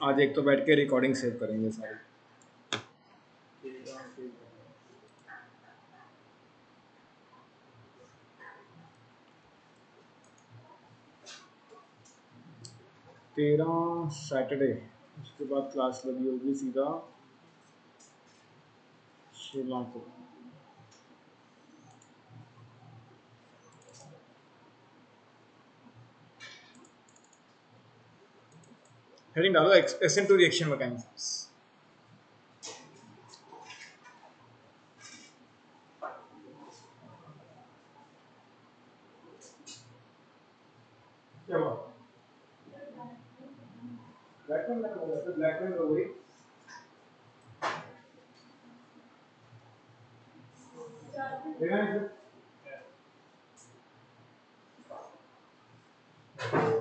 आज एक तो बैठ के रिकॉर्डिंग सेव करेंगे सारी। तेरह सैटरडे, उसके बाद क्लास लगी होगी सीधा 16 को। हेडिंग डालो एसेंट टू रिएक्शन मैकेनिज्म्स। क्या हुआ? ब्लैक पेन लगा हुआ है, तो ब्लैक पेन हो गई। देखा है इसे?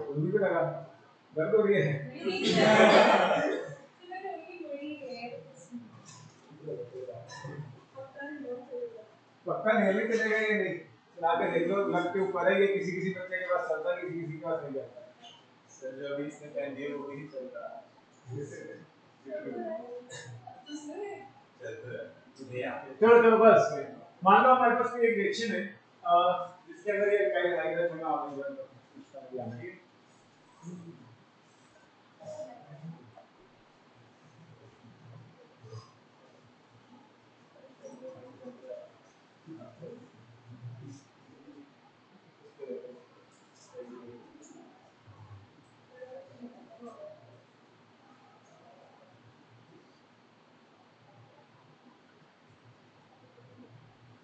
उंगली पे लगा, दर्द हो रही है। पक्का नहीं भी चलेगा ये नहीं, चला के देख लो, लग के ऊपर है ये। किसी किसी बच्चे के पास चलता है, किसी किसी के पास नहीं जाता। सर जो अभी इसने पहन दिए वो भी चल रहा है। चलो चलो बस मान लो हमारे पास कोई एक रिएक्शन है जिसके अंदर ये कई हाइड्रोजन आ गई है, इसका भी आना है।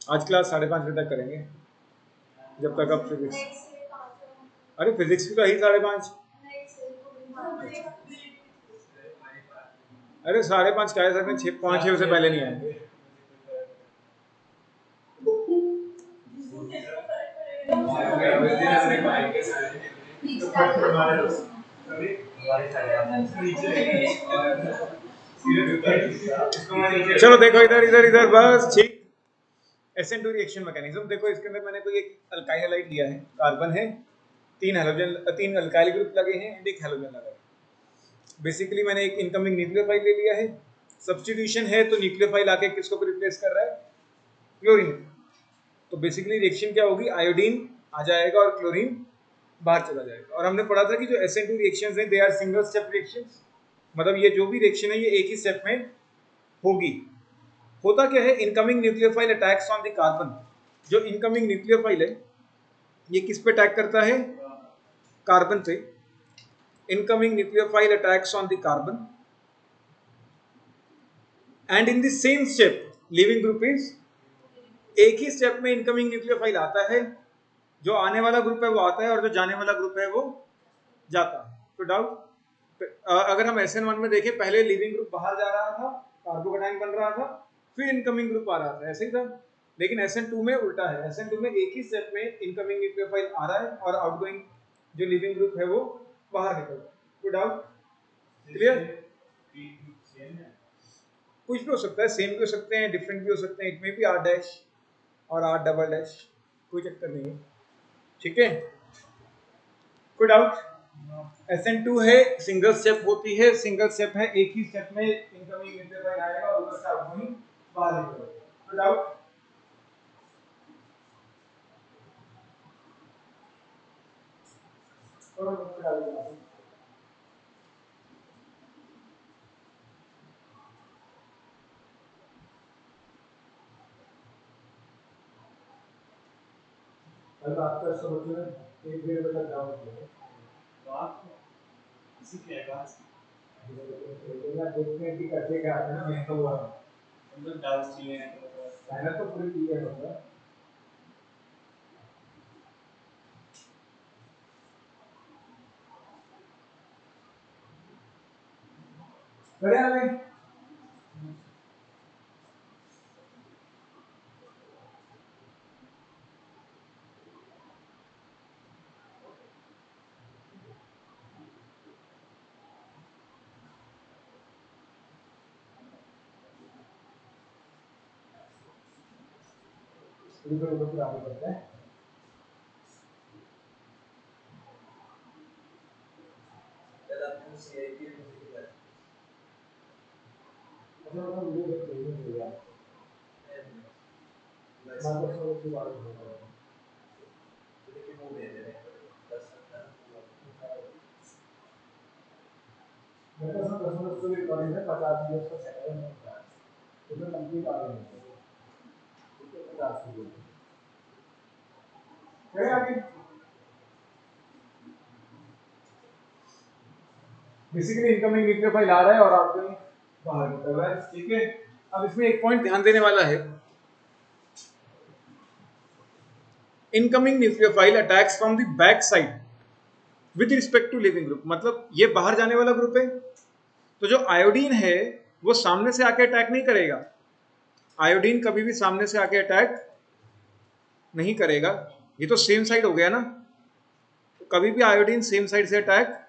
आज क्लास 5:30 बजे तक करेंगे, जब तक आप फिजिक्स। अरे फिजिक्स भी तो ही 5:30। अरे 5:30 कह सकते हैं, 5:06 से पहले नहीं आएंगे। चलो देखो इधर इधर इधर, बस ठीक। एसेंट टू रिएक्शन मैकेनिज्म देखो, इसके अंदर मैंने कोई एक अल्काइल हैलाइड लिया है, कार्बन है, 3 हैलोजन, 3 अल्काइल ग्रुप लगे हैं एंड एक हैलोजन लगा है। बेसिकली मैंने एक इनकमिंग न्यूक्लियोफाइल ले लिया है। सब्स्टिट्यूशन है तो न्यूक्लियोफाइल आके किसको रिप्लेस कर रहा है? क्लोरीन। तो बेसिकली रिएक्शन क्या होगी? आयोडीन आ जाएगा और क्लोरीन बाहर चला जाएगा। और हमने पढ़ा था कि जो SN2 रिएक्शंस हैं they are single step reactions, मतलब ये जो भी रिएक्शन है ये एक ही स्टेप में होगी। होता क्या है? Incoming nucleophile attacks on the carbon. जो इनकमिंग न्यूक्लियोफाइल है ये किस पे अटैक करता है? कार्बन पे। Incoming nucleophile attacks on the carbon and in the same step leaving group is, एक ही स्टेप में इनकमिंग न्यूक्लियोफाइल आता है, जो आने वाला ग्रुप है वो आता है और जो जाने वाला ग्रुप है वो जाता है। तो डाउट, अगर हम SN1 में देखें, पहले लिविंग ग्रुप बाहर जा रहा था, कार्बोकेटाइन बन रहा था, फिर इनकमिंग ग्रुप आ रहा था, ऐसे ही था। लेकिन SN2 में उल्टा है। SN2 में एक ही स्टेप में इनकमिंग न्यूक्लियोफाइल आ रहा है और आउटगोइंग जो लिविंग ग्रुप है वो बाहर निकल रहा है। तो डाउट क्लियर? कुछ भी हो सकता है, सेम भी हो सकते हैं, डिफरेंट भी हो सकते हैं। इट में भी R डैश और R डबल डैश, कोई चक्कर नहीं है। ठीक है, कोई डाउट? SN2 है, सिंगल स्टेप होती है, सिंगल स्टेप है, एक ही स्टेप में इनकमिंग न्यूक्लियोफाइल आएगा और उधर से आउटगोइंग बाहर निकलेगा। कोई डाउट? और कोई डाउट? कल रात का सब बच्चों ने 1-1.5 बजे तक डाउन किया। रात को किसी के आवाज ये देखते हैं कि करते क्या है ना, मैं तो हुआ मतलब डाउट्स किए हैं, मेहनत तो पूरी की है मतलब। करे हमें ऊपर आगे बढ़ते हैं। बेसिकली इनकमिंग न्यूक्लियर फाइल आ रहा है और आउटगोइंग बाहर निकल रहा है, ठीक है। अब इसमें एक पॉइंट ध्यान देने वाला है, incoming nucleophile attacks from the back side with respect to leaving group, मतलब ये बाहर जाने वाला ग्रुप है, तो जो आयोडीन है वो सामने से आके अटैक नहीं करेगा, आयोडीन कभी भी सामने से आके अटैक नहीं करेगा, ये तो सेम साइड हो गया ना, तो कभी भी आयोडीन सेम साइड से अटैक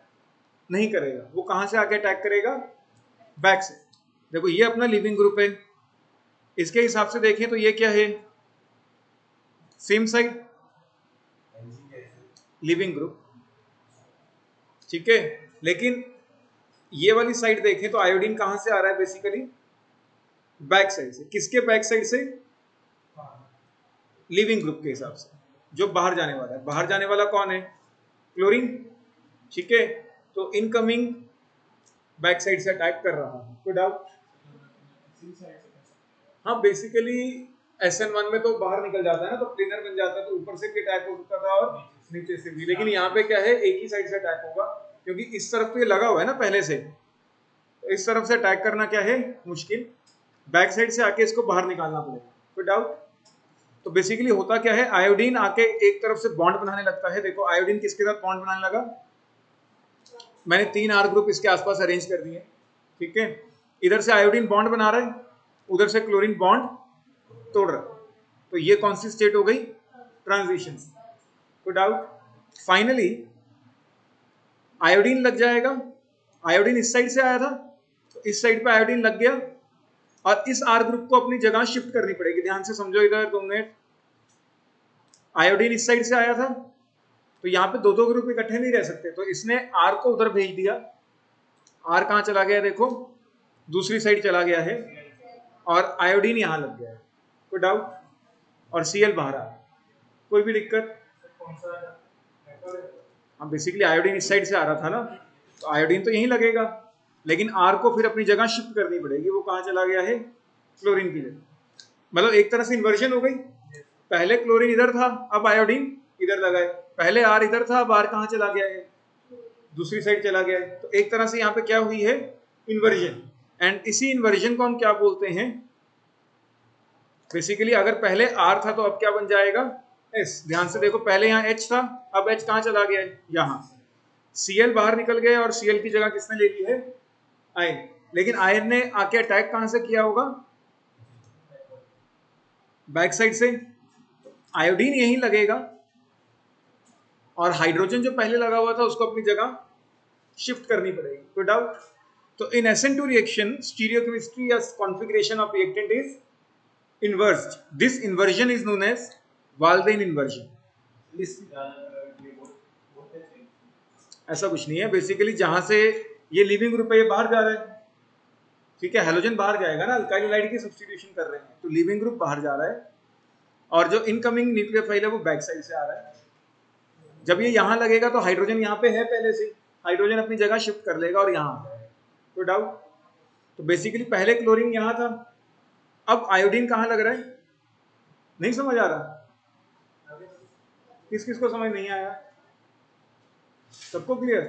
नहीं करेगा, वो कहां से आके अटैक करेगा, बैक से। देखो ये अपना लिविंग ग्रुप है, इसके हिसाब से देखें तो ये क्या है, सेम साइड लिविंग ग्रुप, ठीक है। लेकिन ये वाली साइड देखें तो आयोडीन कहां से आ रहा है, बेसिकली बैक साइड से। किसके बैक साइड से, लिविंग ग्रुप के हिसाब से, जो बाहर जाने वाला है। बाहर जाने वाला कौन है, क्लोरीन, ठीक है। तो इनकमिंग बैक साइड से अटैक कर रहा है, कोई डाउट? हाँ बेसिकली SN1 में तो बाहर निकल जाता है ना, तो प्लेनर बन जाता है, तो ऊपर से भी अटैक हो सकता था और नीचे से भी, लेकिन यहाँ पे क्या है, एक ही साइड से अटैक होगा, क्योंकि इस तरफ तो ये लगा हुआ है ना पहले से, तो इस तरफ से अटैक करना क्या है, मुश्किल, बैक साइड से आके इसको बाहर निकालना पड़ेगा, कोई डाउट? तो बेसिकली होता क्या है, आयोडीन आके एक तरफ से बॉन्ड बनाने लगता है। देखो आयोडीन किसके साथ बॉन्ड बनाने लगा, मैंने 3 R ग्रुप इसके आसपास अरेंज कर दिए, ठीक है। इधर से आयोडीन बॉन्ड बना रहा है, उधर से क्लोरीन बॉन्ड तोड़ रहा है, तो ये कौन सी स्टेट हो गई, ट्रांजिशन, कोई डाउट? फाइनली आयोडीन लग जाएगा, आयोडीन इस साइड से आया था, तो इस साइड पे आयोडीन लग गया, और इस R ग्रुप को अपनी जगह शिफ्ट करनी पड़ेगी। ध्यान से समझो इधर 2 मिनट, आयोडीन इस साइड से आया था, तो यहाँ पे दो ग्रुप इकट्ठे नहीं रह सकते, तो इसने R को उधर भेज दिया, R कहाँ चला गया, देखो दूसरी साइड चला गया है, और आयोडीन यहाँ लग गया है, कोई डाउट? और Cl बाहर आ, कोई भी दिक्कत? हाँ बेसिकली आयोडीन इस साइड से आ रहा था ना, तो आयोडीन तो यहीं लगेगा, लेकिन R को फिर अपनी जगह शिफ्ट करनी पड़ेगी, वो कहाँ चला गया है, क्लोरीन की जगह, मतलब एक तरह से इन्वर्जन हो गई, पहले क्लोरीन इधर था, अब आयोडीन इधर लगा है, पहले R इधर था, अब R कहाँ चला गया है, दूसरी साइड चला गया है, तो एक तरह से यहाँ पे क्या हुई है, इन्वर्जन। एंड इसी इन्वर्जन को हम क्या बोलते हैं, बेसिकली अगर पहले R था तो अब क्या बन जाएगा, S। ध्यान से देखो, पहले यहाँ H था, अब H कहाँ चला गया है, यहाँ, Cl बाहर निकल गया, और Cl की जगह किसने ले ली है, आयन। लेकिन आयन ने आके अटैक कहां से किया होगा, बैक साइड से, आयोडीन यहीं लगेगा, और हाइड्रोजन जो पहले लगा हुआ था उसको अपनी जगह शिफ्ट करनी पड़ेगी, कोई डाउट? तो इन SN2 रिएक्शन स्टीरियोकेमिस्ट्री या configuration of reactant is inversed. This inversion is known as Walden inversion. ऐसा कुछ नहीं है, बेसिकली जहां से ये लिविंग ग्रुप है ये बाहर जा रहा है, ठीक है, हेलोजन बाहर जाएगा ना, अल्काइल हैलाइड की सब्स्टिट्यूशन कर रहे हैं, तो लिविंग ग्रुप बाहर जा रहा है, और जो इनकमिंग न्यूक्लियर फाइल है वो बैक साइड से आ रहा है। जब ये यहाँ लगेगा तो हाइड्रोजन यहाँ पे है पहले से, हाइड्रोजन अपनी जगह शिफ्ट कर लेगा और यहाँ आ जाएगा, कोई डाउट? तो बेसिकली पहले क्लोरीन यहाँ था, अब आयोडीन कहाँ लग रहा है, नहीं समझ आ रहा, किस किस को समझ नहीं आया, सबको क्लियर?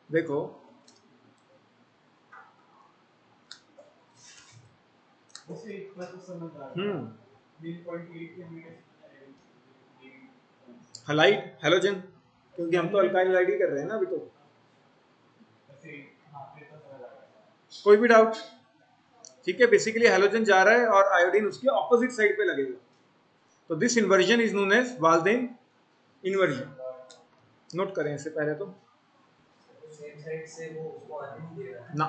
देखो हलाइड हेलोजन, क्योंकि हम तो अल्काइल हैलाइड ही कर रहे हैं ना अभी तो, कोई भी डाउट? ठीक है, बेसिकली हेलोजन जा रहा है और आयोडीन उसके ऑपोजिट साइड पे लगेगा, तो this inversion is known as Walden inversion. Note करें इससे पहले तो ना,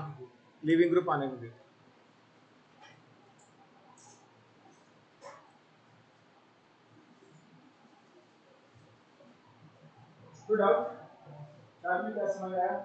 लिविंग ग्रुप आने में देते, कोई डाउट? क्या समझ आया?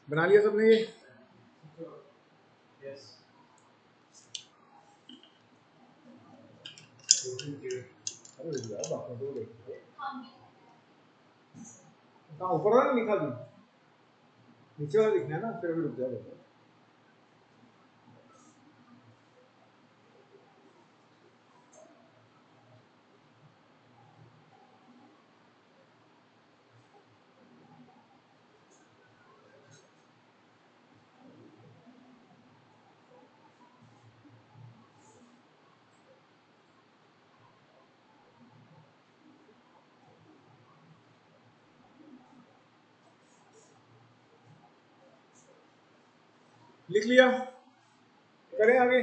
बना लिया सबने ये? हाँ, ऊपर वाला लिखा भी, नीचे वाला लिखना है ना, फिर भी रुक जाएगा। लिख लिया, करें आगे।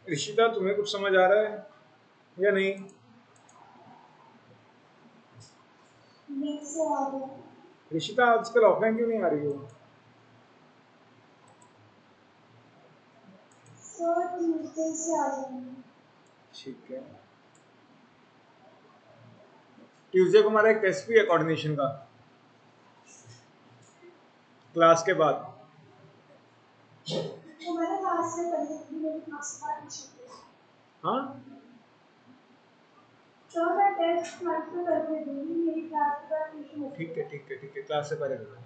ऋषिता, तुम्हें कुछ समझ आ रहा है या नहीं? ऋषिता, आजकल ऑफलाइन क्यों नहीं आ रही हो? ठीक है, ट्यूसडे को हमारा एक टेस्ट भी है कोऑर्डिनेशन का, क्लास के बाद। हाँ, ठीक है ठीक है ठीक है, क्लास से पहले करो।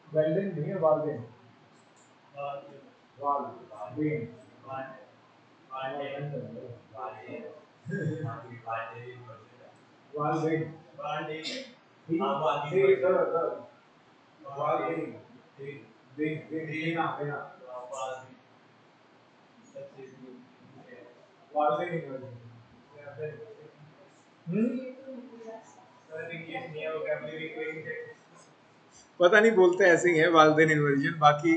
वेल्डन नहीं है, वाल्डेन, वाल्डेन, वाल्डेन, वाल्डेन, पता नहीं, बोलते ऐसे ही है वाल्डेन इन्वर्जन, बाकी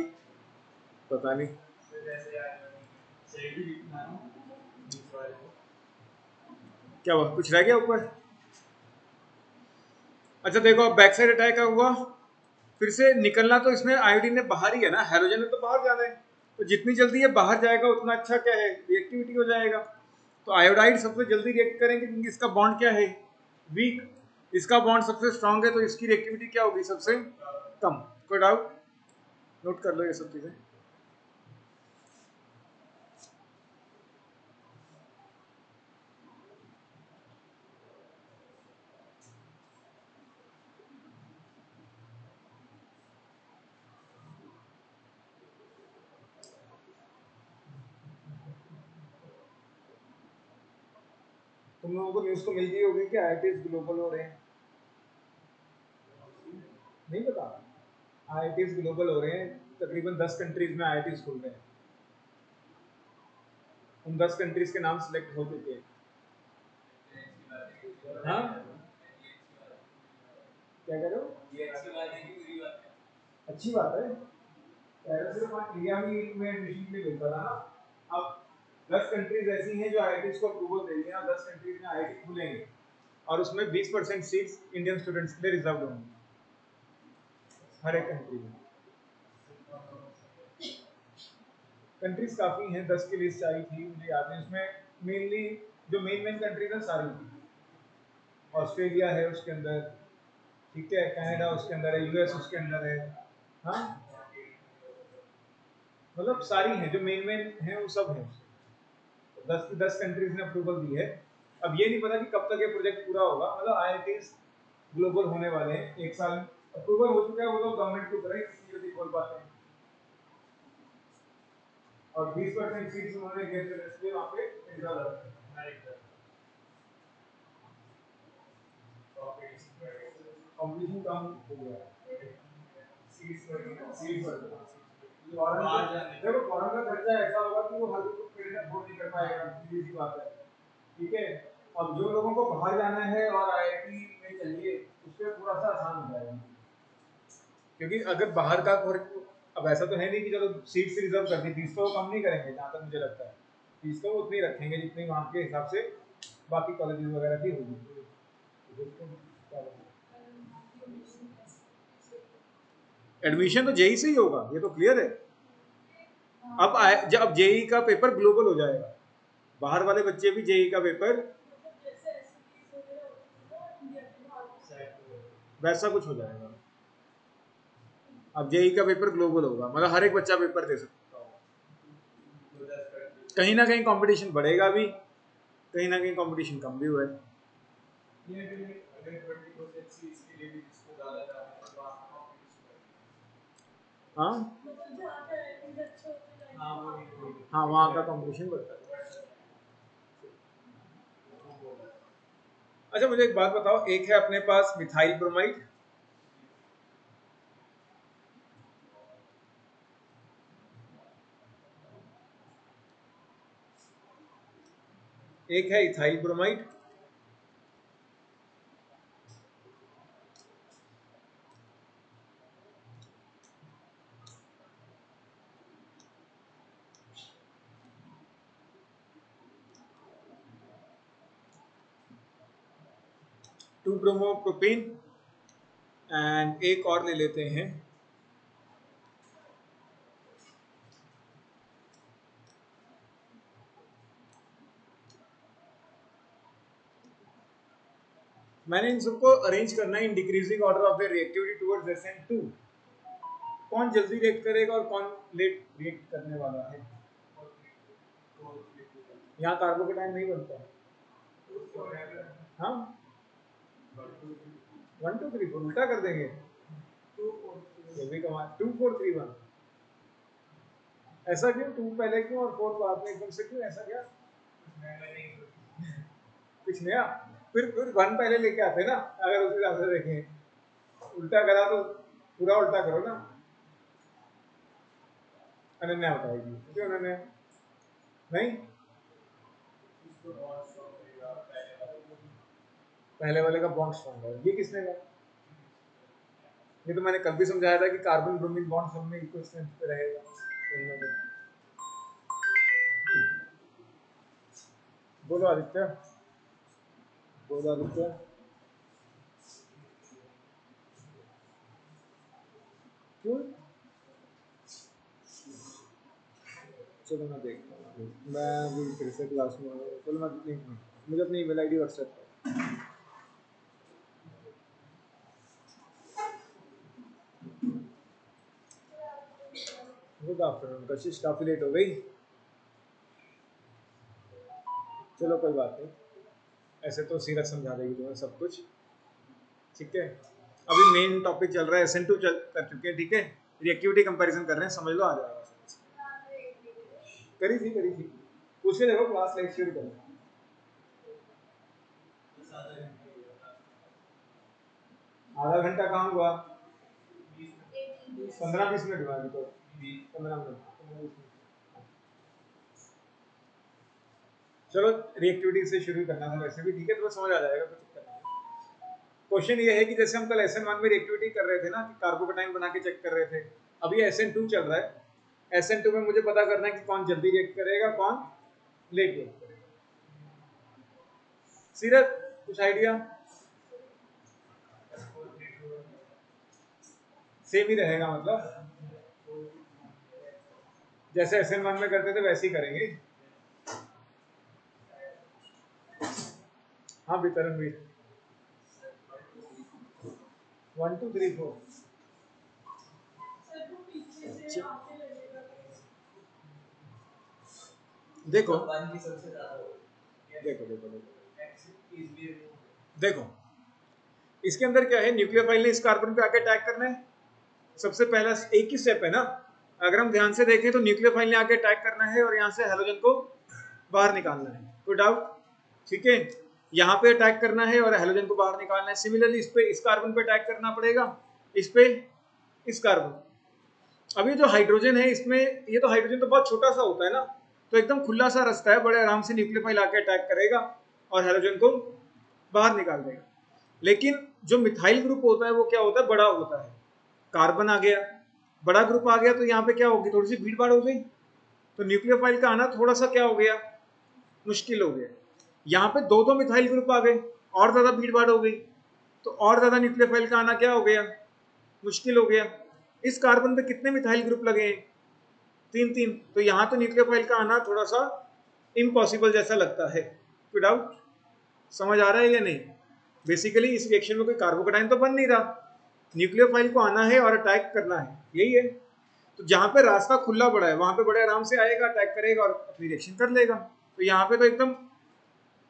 पता नहीं। क्या हुआ, कुछ रह गया ऊपर? अच्छा देखो, अब बैक साइड अटैक का हुआ, फिर से निकलना तो इसमें आयोडीन ने बाहर ही है ना, हाइड्रोजन ने तो बाहर जाना है, तो जितनी जल्दी ये बाहर जाएगा उतना अच्छा क्या है, रिएक्टिविटी हो जाएगा। तो आयोडाइड सबसे जल्दी रिएक्ट करेंगे क्योंकि इसका बॉन्ड क्या है, वीक। इसका बॉन्ड सबसे स्ट्रांग है, तो इसकी रिएक्टिविटी क्या होगी, सबसे कम। कोई डाउट? नोट कर लो ये सब चीजें। तुम लोगों को न्यूज तो मिल गई होगी कि आईआईटीज ग्लोबल हो रहे हैं, नहीं पता? आईआईटीज ग्लोबल हो रहे हैं, तकरीबन 10 कंट्रीज में आईआईटीज खुल रहे हैं। उन 10 कंट्रीज के नाम सिलेक्ट हो चुके हैं। हाँ, क्या कह रहे हो? ये अच्छी बात है। पहले सिर्फ इंडिया में एडमिशन के लिए मिलता था ना, अब 10 कंट्रीज ऐसी हैं जो आईआईटीज को अप्रूवल दे रही हैं, और 10 कंट्रीज में आईआईटी खुलेंगे, और उसमें 20% सीट्स इंडियन स्टूडेंट्स के लिए रिजर्व होंगी हर एक कंट्री में। कंट्रीज काफ़ी हैं, 10 की लिस्ट आई थी मुझे याद है, उसमें मेनली जो मेन कंट्रीज हैं सारी थी। ऑस्ट्रेलिया है उसके अंदर, ठीक है, कनाडा उसके अंदर है, यूएस उसके अंदर है। हाँ, मतलब सारी हैं जो मेन हैं, वो सब हैं। 10 की 10 कंट्रीज ने अप्रूवल दी है। अब ये नहीं पता कि कब तक ये प्रोजेक्ट पूरा होगा, मतलब आईआईटीज ग्लोबल होने वाले हैं, एक साल अप्रूवल हो चुका है, वो तो गवर्नमेंट को तरह किसी जल्दी खोल पाते हैं, और 20% सीट्स उन्होंने गेट कर रखी है वहाँ पे इंडिया लगा। कंपटीशन कम हो गया है, सीट्स बढ़ गया। देखो फॉरेन का खर्चा ऐसा होगा कि वो हर कोई पेरेंट अफोर्ड नहीं कर पाएगा, सीधी सी बात है, ठीक है। अब जो लोगों को बाहर जाना है और आईआईटी में चाहिए, उसके थोड़ा सा आसान हो जाएगा, क्योंकि अगर बाहर का अब ऐसा तो है नहीं कि चलो सीट्स रिजर्व कर दी, फीस तो कम नहीं करेंगे जहाँ तक मुझे लगता है, फीस तो उतनी रखेंगे जितनी वहाँ के हिसाब से बाकी कॉलेजेस वगैरह की होगी। एडमिशन तो जेई से ही होगा, ये तो क्लियर है। जब जेई का पेपर ग्लोबल हो जाएगा, बाहर वाले बच्चे भी जेई का पेपर वैसा कुछ हो जाएगा। अब जेई का पेपर ग्लोबल होगा, मतलब हर एक बच्चा पेपर दे सकता होगा। कहीं ना कहीं कंपटीशन बढ़ेगा भी, कहीं ना कहीं कंपटीशन कम भी हुआ है। हाँ हाँ, वहाँ का कंपटीशन बढ़ता है। अच्छा मुझे एक बात बताओ, एक है अपने पास मिथाइल ब्रोमाइड, एक है ethyl bromide, two bromopropane, and एक और ले लेते हैं मैंने इन सबको अरेंज करना है in decreasing order of their reactivity towards SN2। कौन जल्दी रिएक्ट करेगा और कौन लेट रिएक्ट करने वाला है। यहाँ कार्बोकेटाइन नहीं बनता। हाँ, 1 2 3 4 उल्टा कर देंगे, ये भी कमाल। 2 4 3 1, ऐसा क्यों? 2 पहले क्यों और 4 बाद में एकदम से क्यों, ऐसा क्या? कुछ नया? फिर 1 पहले लेके आते ना, अगर उस हिसाब से देखें। उल्टा करा तो पूरा उल्टा करो ना। अनन्या बताएगी क्यों, अनन्या नहीं पहले वाले का बॉन्ड स्ट्रॉन्ग है। ये किसने कहा? ये तो मैंने कल भी समझाया था कि कार्बन ब्रोमीन बॉन्ड सब में इक्वल स्ट्रेंथ पे रहेगा। बोलो आदित्य, बोलो आदित्य। क्यों? चलो मैं देखता हूँ, मैं अभी फिर से क्लास में हूँ। चलो मैं मुझे अपनी ईमेल आईडी व्हाट्सएप पर। गुड आफ्टरनून कशिश, काफ़ी लेट हो गई। चलो कोई बात नहीं, ऐसे तो सीरत समझा देगी तुम्हें सब कुछ, ठीक है। अभी मेन टॉपिक चल रहा है, SN2 कर चुके हैं, ठीक है। रिएक्टिविटी कंपैरिजन कर रहे हैं, समझ लो आ जाएगा। करी थी पूछ के देखो, क्लास लाइव शुरू करो। आधा घंटा काम हुआ, 15-20 मिनट हुआ अभी तो, 15 मिनट। चलो रिएक्टिविटी से शुरू करना था वैसे भी, ठीक है, तो समझ आ जाएगा, कुछ दिक्कत नहीं। क्वेश्चन ये है कि जैसे हम कल SN1 में रिएक्टिविटी कर रहे थे ना, कि कार्बोकेटाइन बना के चेक कर रहे थे, अभी SN2 चल रहा है। SN2 में मुझे पता करना है कि कौन जल्दी रिएक्ट करेगा, कौन लेट रिएक्ट करेगा। सीरत कुछ आइडिया? सेम ही रहेगा, मतलब जैसे SN1 में करते थे वैसे ही करेंगे। हाँ वितरण भी 1 2 3 4। देखो देखो देखो देखो इसके अंदर क्या है, न्यूक्लियोफाइल ने इस कार्बन पे आके अटैक करना है। सबसे पहला एक ही स्टेप है ना, अगर हम ध्यान से देखें तो न्यूक्लियोफाइल ने आके अटैक करना है और यहाँ से हैलोजन को बाहर निकालना है, कोई डाउट? ठीक है, यहाँ पे अटैक करना है और हैलोजन को बाहर निकालना है। सिमिलरली इस पे, इस कार्बन पे अटैक करना पड़ेगा, इस पे, इस कार्बन। अभी जो हाइड्रोजन है इसमें, ये तो हाइड्रोजन तो बहुत छोटा सा होता है ना, तो एकदम खुला सा रास्ता है, बड़े आराम से न्यूक्लियोफाइल आके अटैक करेगा और हैलोजन को बाहर निकाल देगा। लेकिन जो मिथाइल ग्रुप होता है वो क्या होता है, बड़ा होता है। कार्बन आ गया, बड़ा ग्रुप आ गया, तो यहाँ पे क्या होगी, थोड़ी सी भीड़ भाड़ हो गई, तो न्यूक्लियोफाइल का आना थोड़ा सा क्या हो गया, मुश्किल हो गया। यहाँ पे दो दो मिथाइल ग्रुप आ गए, और ज्यादा भीड़ भाड़ हो गई, तो और ज्यादा न्यूक्लियोफाइल का आना क्या हो गया, मुश्किल हो गया। इस कार्बन पे कितने मिथाइल ग्रुप लगे हैं, 3-3, तो यहाँ तो न्यूक्लियोफाइल का आना थोड़ा सा इम्पॉसिबल जैसा लगता है। कोई डाउट? समझ आ रहा है या नहीं? बेसिकली इस रिएक्शन में कोई कार्बोकेटाइन तो बन नहीं रहा, न्यूक्लियोफाइल को आना है और अटैक करना है, यही है। तो जहाँ पे रास्ता खुला पड़ा है वहां पे बड़े आराम से आएगा, अटैक करेगा और अपनी रिएक्शन कर लेगा। तो यहाँ पे तो एकदम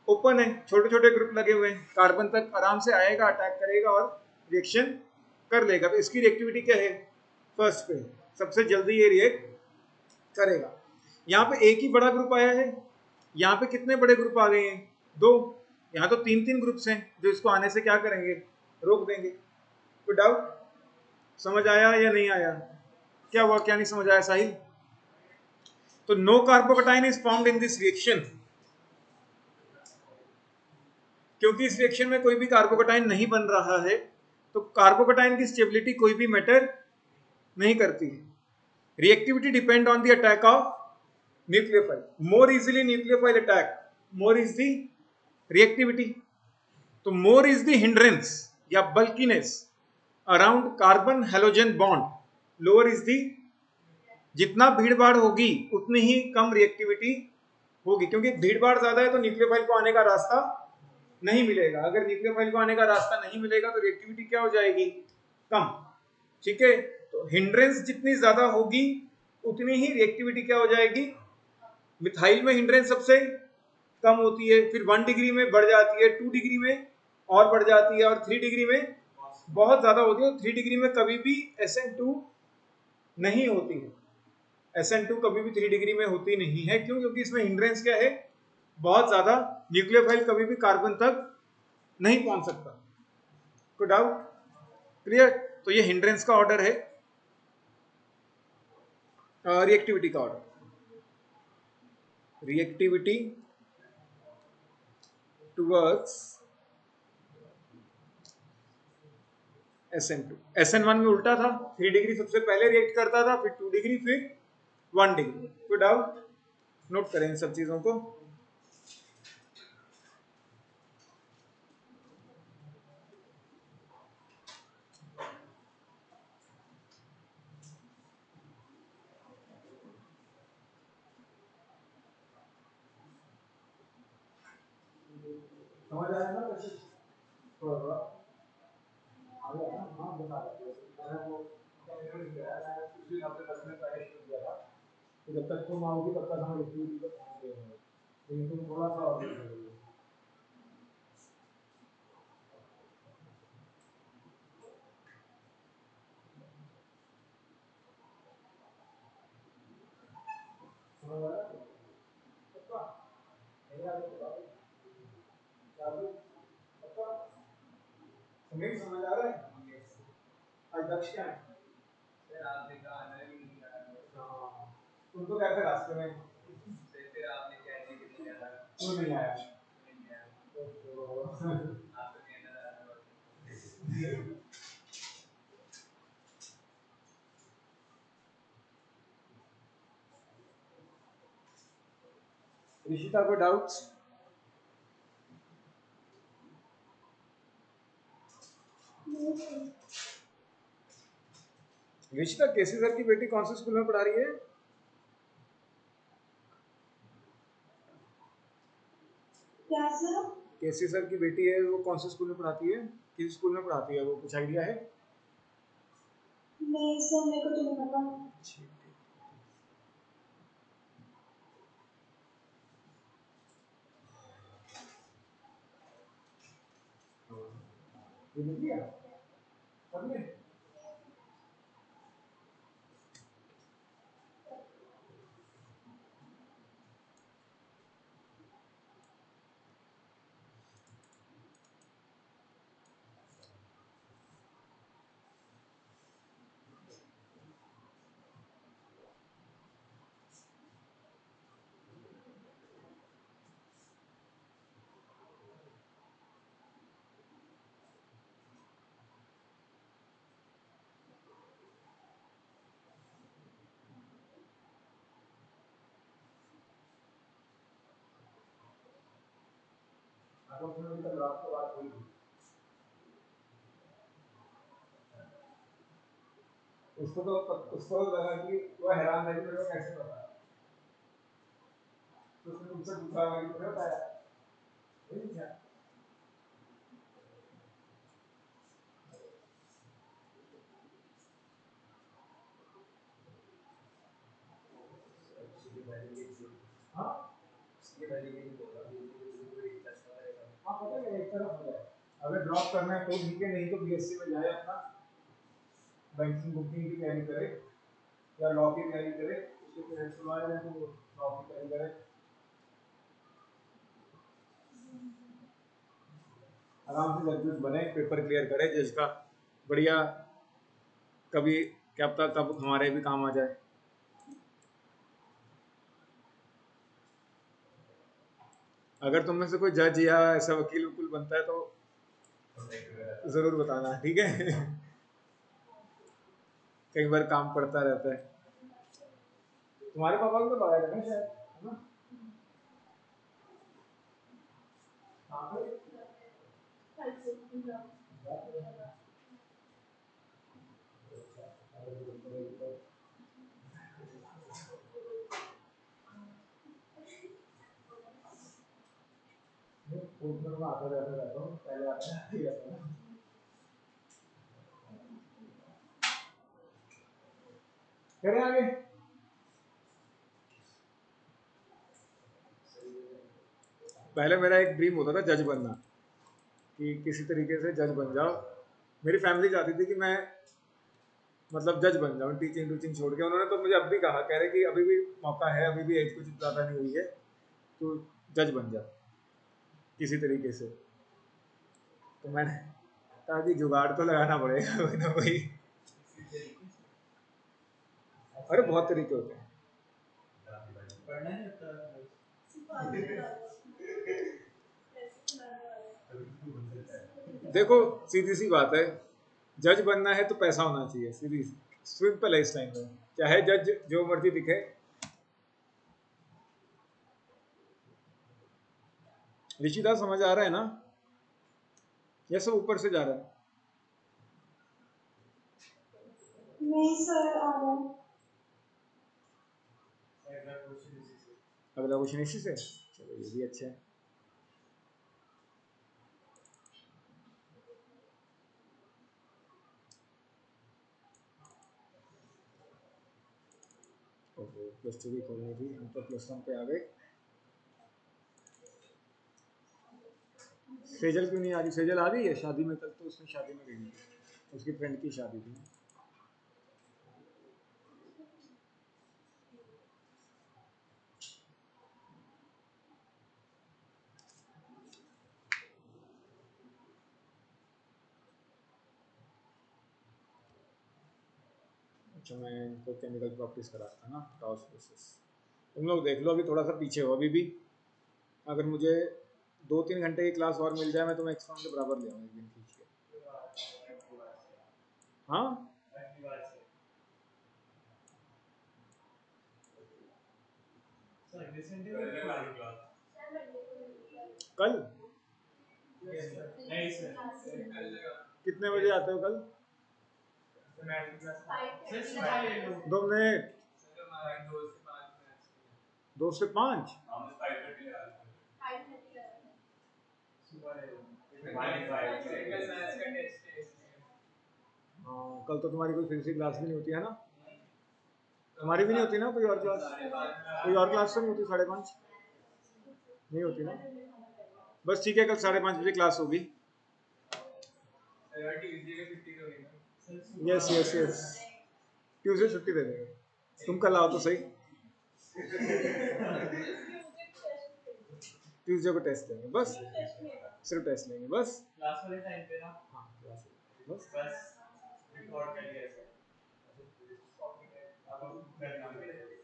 ओपन है, छोटे छोटे ग्रुप लगे हुए हैं, कार्बन तक आराम से आएगा, अटैक करेगा और रिएक्शन कर लेगा। तो इसकी रिएक्टिविटी क्या है, फर्स्ट पे, सबसे जल्दी ये रिएक्ट करेगा। यहाँ पे एक ही बड़ा ग्रुप आया है, यहाँ पे कितने बड़े ग्रुप आ गए हैं, 2। यहाँ तो 3-3 ग्रुप्स हैं जो इसको आने से क्या करेंगे, रोक देंगे। कोई डाउट? समझ आया या नहीं आया? क्या हुआ, क्या नहीं समझ आया साहिल? तो no carbocation is formed in this reaction, क्योंकि इस रिएक्शन में कोई भी कार्बोकेटाइन नहीं बन रहा है, तो कार्बोकेटाइन की स्टेबिलिटी कोई भी मैटर नहीं करती है। Reactivity depend on the attack of nucleophile, more easily nucleophile attack, more is the reactivity. तो मोर इज द हिंड्रेंस या bulkiness around carbon halogen bond, lower is the, जितना भीड़ भाड़ होगी उतनी ही कम रिएक्टिविटी होगी, क्योंकि भीड़ भाड़ ज्यादा है तो न्यूक्लियोफाइल को आने का रास्ता नहीं मिलेगा। अगर न्यूक्लियोफाइल को आने का रास्ता नहीं मिलेगा तो रिएक्टिविटी क्या हो जाएगी, कम। ठीक है, तो हिंड्रेंस जितनी ज्यादा होगी उतनी ही रिएक्टिविटी क्या हो जाएगी। मिथाइल में हिंड्रेंस सबसे कम होती है, फिर 1 डिग्री में बढ़ जाती है, 2 डिग्री में और बढ़ जाती है, और 3 डिग्री में बहुत ज्यादा होती है। 3 डिग्री में कभी भी SN2 नहीं होती है, SN2 कभी भी 3 डिग्री में होती नहीं है। क्यों? क्योंकि इसमें हिंड्रेंस क्या है, बहुत ज्यादा, न्यूक्लियोफाइल कभी भी कार्बन तक नहीं पहुंच सकता। कोई डाउट? क्लियर? तो ये हिंड्रेंस का ऑर्डर है, रिएक्टिविटी का order. Reactivity towards SN2 SN1 में उल्टा था, 3 डिग्री सबसे पहले रिएक्ट करता था, फिर 2 डिग्री, फिर 1 डिग्री। कोई डाउट? नोट करें इन सब चीजों को। समझ आया ना? कैसे थोड़ा थोड़ा आ गया ना? हाँ बता रहा मैंने वो कैलकुलेट किया है, मैंने पिछले हफ्ते 10 मिनट पहले शुरू किया था, तो जब तक तुम आओगी तब तक हम इतनी दूर तक पहुंच गए होंगे, लेकिन तुम थोड़ा सा और लेट हो गई हो। समझ आया? पक्का? नहीं आ रहा तो बताओ। चालू? पक्का? तुम्हें समझ आ रहा है? आज दक्ष क्या है? सर आपने कहा मैं भी नहीं आया। हाँ, तुम तो कैसे रास्ते में? फिर आपने क्या है कि नहीं आया? क्यों नहीं आया? नहीं आया। आप तो कहना रहा। ऋषिता को डाउट्स? ऋषिता केसी सर की बेटी कौन से स्कूल में पढ़ा रही है? क्या सर? केसी सर की बेटी है, वो कौन से स्कूल में पढ़ाती है? किस स्कूल में पढ़ाती है वो, कुछ आइडिया है? नहीं सर, मेरे को तो नहीं पता। ये लिख लिया सबने? अभी तक रात को बात हुई थी, उसको लगा कि वो हैरान है कि मेरे को कैसे पता, तो उसने तुमसे पूछा होगा कि तुम्हें बताया नहीं क्या? हाँ हाँ पता है, एक तरफ हो जाए, अगर ड्रॉप करना है तो ठीक है, नहीं तो BSc में जाए, अपना बैंकिंग बुकिंग की तैयारी करे या लॉ की तैयारी करे, उसके पेरेंट्स को आए तो लॉ की तैयारी करे, आराम से जज बने, पेपर क्लियर करे जज का, बढ़िया, कभी क्या पता कब हमारे भी काम आ जाए। अगर तुम में से कोई जज या ऐसा वकील वकील बनता है तो जरूर बताना, ठीक है? कई बार काम पड़ता रहता है। तुम्हारे पापा को तो लॉयर है ना शायद, है ना? हाँ मैं आता जाता रहता हूँ, पहले आता जाता ही रहता हूँ। करें आगे? पहले मेरा एक ड्रीम होता था जज बनना, कि किसी तरीके से जज बन जाओ। मेरी फैमिली चाहती थी कि मैं मतलब जज बन जाऊँ, टीचिंग टूचिंग छोड़ के। उन्होंने तो मुझे अब भी कहा, कह रहे कि अभी भी मौका है, अभी भी एज कुछ ज़्यादा नहीं हुई है, तो जज बन जा किसी तरीके से। तो मैंने कहा कि जुगाड़ तो लगाना पड़ेगा कोई ना कोई। अरे बहुत तरीके होते हैं। देखो सीधी सी बात है, जज बनना है तो पैसा होना चाहिए, सीधी सिंपल है इस टाइम में, चाहे जज जो मर्जी दिखे। ऋषिदा समझ आ रहा है ना, ये सब ऊपर से जा रहा है? नहीं सर, आ रहा है। अगला क्वेश्चन इसी से, चलो ये भी अच्छा है। ओके, प्लस टू भी खोलनी थी, हम तो प्लस वन पे आ गए। सेजल क्यों नहीं आ रही? सेजल आ रही है शादी में, कल तो उसने शादी में गई थी, उसकी फ्रेंड की शादी थी। अच्छा, मैं इनको केमिकल प्रॉपर्टीज कराता ना, टॉस प्रोसेस। तुम लोग देख लो, अभी थोड़ा सा पीछे हो अभी भी। अगर मुझे 2-3 घंटे की क्लास और मिल जाए, मैं तुम्हें एक्सटर्नल के बराबर ले आऊँ एक दिन खींच के। हाँ, कल कितने बजे आते हो कल? 2 मिनट, 2 से 5। हाँ, कल तो तुम्हारी कोई फिजिक्स क्लास भी नहीं होती है ना? तुम्हारी भी नहीं होती ना कोई और क्लास? कोई और क्लास तो नहीं होती 5:30? नहीं होती ना? बस ठीक है, कल 5:30 बजे क्लास होगी। यस यस यस, ट्यूसडे छुट्टी दे देंगे, तुम कल आओ तो सही। ट्यूसडे को टेस्ट लेंगे बस, सिर्फ टेस्ट लेंगे बस। क्लास वाले टाइम पे ना? हाँ, क्लास बस रिकॉर्ड कर लिया सर। अब करना है।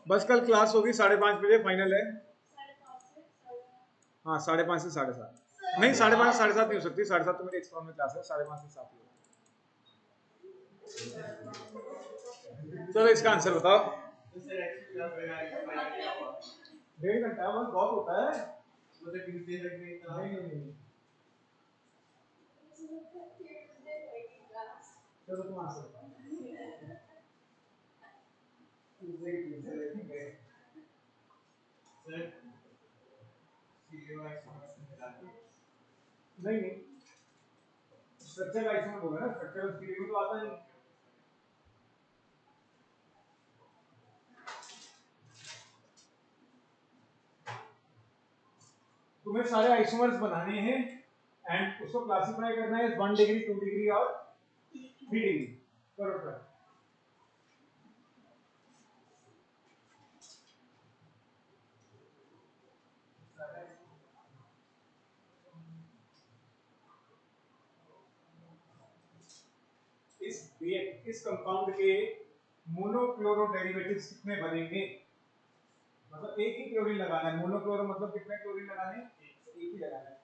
बस कल क्लास होगी 5:30 बजे, फाइनल है। हाँ, 5:30 से 7:30। नहीं, 5:30 से 7:30 नहीं हो सकती, 7:30 तो मेरी एक्स्ट्रा में क्लास है, 5:30 से 7 ही होगी। चलो इसका आंसर बताओ। 1.5 घंटा बस बहुत होता है। नहीं नहीं नहीं, चलो तुम आंसर बताओ। नहीं नहीं, स्ट्रक्चर का आइसोमर होगा ना, स्ट्रक्चर उसकी में तो आता नहीं। तुम्हें सारे आइसोमर्स बनाने हैं एंड उसको क्लासिफाई करना है 1 डिग्री, 2 डिग्री और 3 डिग्री। करो ट्राई। इस कंपाउंड के मोनोक्लोरो डेरिवेटिव्स कितने बनेंगे? मतलब एक ही क्लोरीन लगाना है, मोनोक्लोरो मतलब कितने क्लोरीन लगाने हैं? एक ही लगाना है।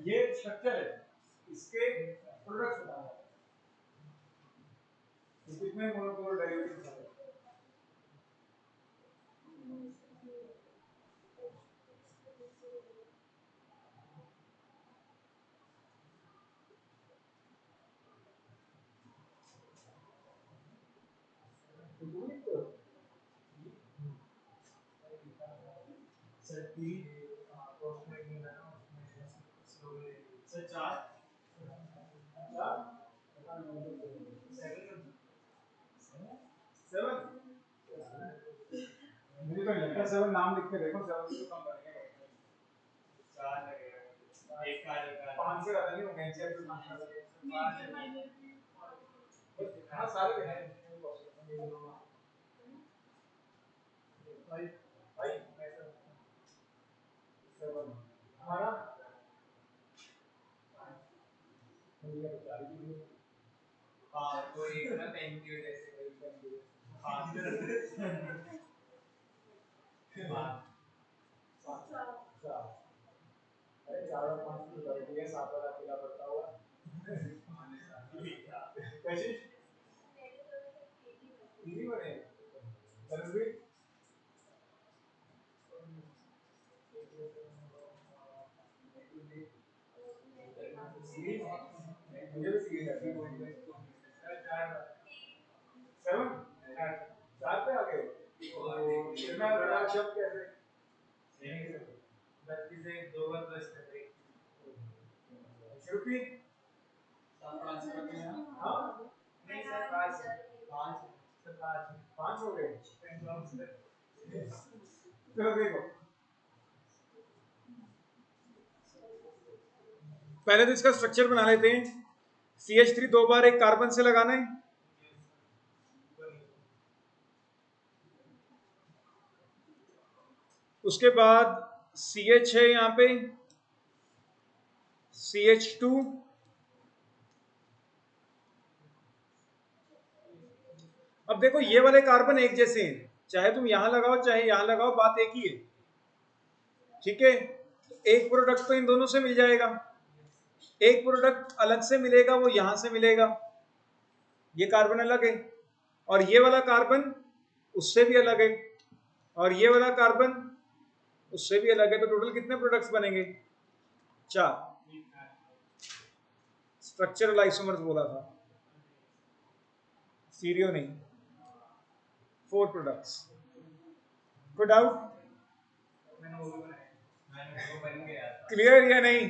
ये स्ट्रक्चर है, इसके प्रोडक्ट्स बताना है, तो कितने मोनोक्लोरो डेरिवेटिव्स बनेंगे? सर तीन सर चार सेवन। मुझे तो लगता है 7 नाम लिख के देखो, 7 से तो कम बनेगा। 4 लगेगा, एक का लगा 5 से ज्यादा नहीं होगा, एनसीआर से 5 लगेगा। हाँ, सारे बनेंगे। भाई भाई 7 हमारा हाँ तो एक ना पेंटियड ऐसे हाँ अरे 4 और 5 की गलती है 7 वाला अकेला पड़ता हुआ कैसे इजी बने तनवीर मुझे भी सीखे जाते हैं 7 7 पे आ गए तो इतना बड़ा शब्द कैसे 32 से 2 बार प्लस कर रहे श्रुति हाँ नहीं सर 5 हो गए चलो देखो पहले तो इसका स्ट्रक्चर बना लेते हैं CH3 दो बार एक कार्बन से लगाना है उसके बाद CH है यहाँ पे CH2 अब देखो ये वाले कार्बन एक जैसे हैं चाहे तुम यहां लगाओ चाहे यहां लगाओ बात एक ही है ठीक है एक प्रोडक्ट तो इन दोनों से मिल जाएगा एक प्रोडक्ट अलग से मिलेगा वो यहां से मिलेगा ये कार्बन अलग है और ये वाला कार्बन उससे भी अलग है और ये वाला कार्बन उससे भी अलग है तो टोटल कितने प्रोडक्ट्स बनेंगे 4 स्ट्रक्चरल आइसोमर्स बोला था स्टीरियो नहीं 4 प्रोडक्ट्स कोई डाउट क्लियर या नहीं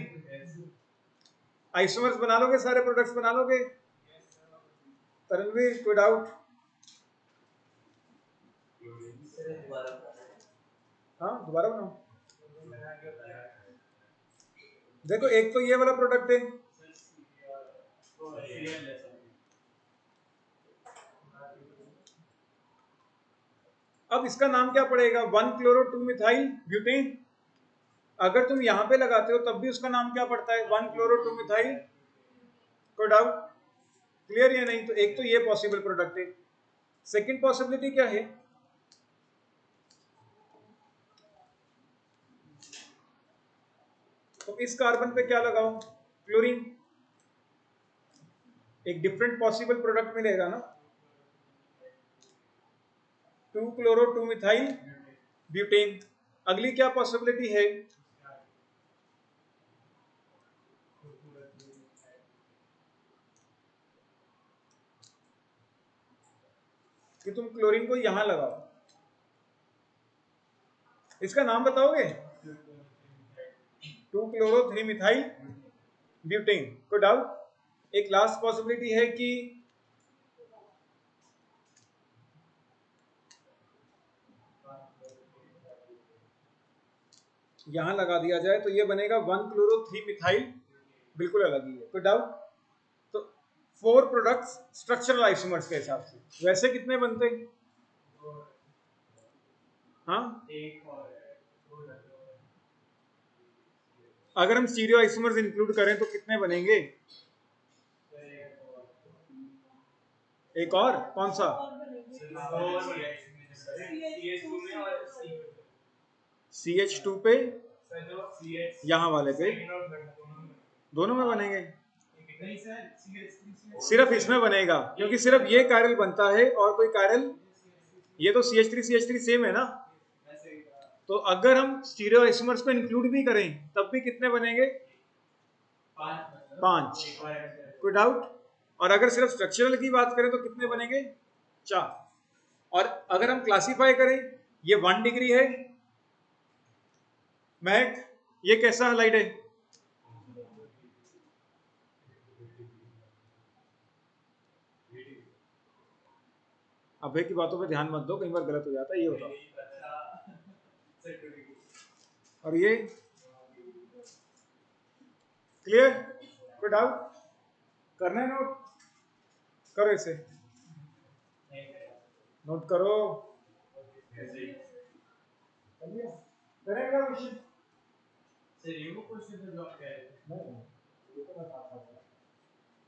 आइसोमर्स बना लोगे सारे प्रोडक्ट्स बना लोगे तरणवीर कोई डाउट हाँ दोबारा बनाओ देखो एक तो ये वाला प्रोडक्ट है अब इसका नाम क्या पड़ेगा 1 क्लोरो 2 मिथाइल ब्यूटेन अगर तुम यहां पे लगाते हो तब भी उसका नाम क्या पड़ता है 1 क्लोरो 2 मिथाइल कोई डाउट क्लियर या नहीं तो एक तो ये पॉसिबल प्रोडक्ट है सेकंड पॉसिबिलिटी क्या है तो इस कार्बन पे क्या लगाओ क्लोरीन एक डिफरेंट पॉसिबल प्रोडक्ट मिलेगा ना 2 क्लोरो 2 मिथाइल ब्यूटेन अगली क्या पॉसिबिलिटी है कि तुम क्लोरीन को यहां लगाओ इसका नाम बताओगे 2 क्लोरो 3 मिथाइल ब्यूटेन को डाउट एक लास्ट पॉसिबिलिटी है कि यहां लगा दिया जाए तो ये बनेगा 1 क्लोरो 3 मिथाइल बिल्कुल अलग ही है कोई डाउट तो 4 प्रोडक्ट्स स्ट्रक्चरल आइसोमर्स के हिसाब से वैसे कितने बनते हैं हाँ अगर हम स्टीरियो आइसोमर्स इंक्लूड करें तो कितने बनेंगे एक और कौन सा CH2 पे यहाँ वाले पे दोनों में बनेंगे सिर्फ इसमें बनेगा क्योंकि सिर्फ ये कायरल बनता है और कोई कायरल ये तो CH3 सेम है ना तो अगर हम स्टीरियो आइसोमर्स को इंक्लूड भी करें तब भी कितने बनेंगे 5 कोई डाउट और अगर सिर्फ स्ट्रक्चरल की बात करें तो कितने बनेंगे 4 और अगर हम क्लासिफाई करें ये 1 डिग्री है महक ये कैसा हाइलाइट है अभय की बातों पे ध्यान मत दो कई बार गलत हो जाता है ये बताओ और ये क्लियर कोई डाउट करना है नोट करो इसे नोट करो करेगा क्वेश्चन